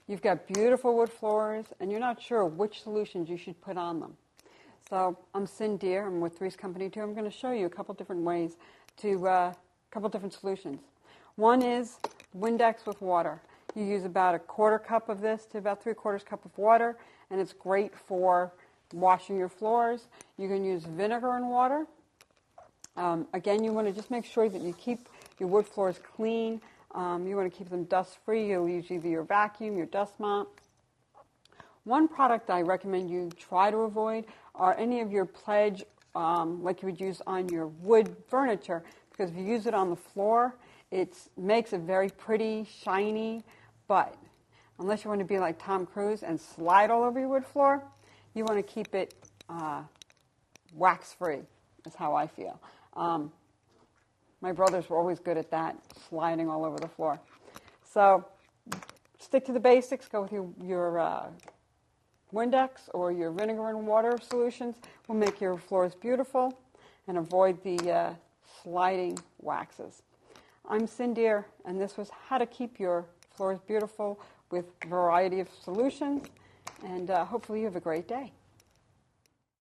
You've got beautiful wood floors, and you're not sure which solutions you should put on them. So I'm Cindy. I'm with Three's Company too. I'm going to show you a couple different ways to, a couple different solutions. One is Windex with water. You use about a quarter cup of this to about 3/4 cup of water, and it's great for washing your floors. You can use vinegar and water. Again, you want to just make sure that you keep your wood floors clean. You want to keep them dust-free. You'll use either your vacuum, your dust mop. One product I recommend you try to avoid are any of your pledge, like you would use on your wood furniture, because if you use it on the floor, it makes it very pretty, shiny, but unless you want to be like Tom Cruise and slide all over your wood floor, you want to keep it wax-free, is how I feel. My brothers were always good at that, sliding all over the floor. So stick to the basics. Go with your Windex or your vinegar and water solutions. Will make your floors beautiful and avoid the sliding waxes. I'm Cindy, and this was how to keep your floors beautiful with a variety of solutions. And hopefully you have a great day.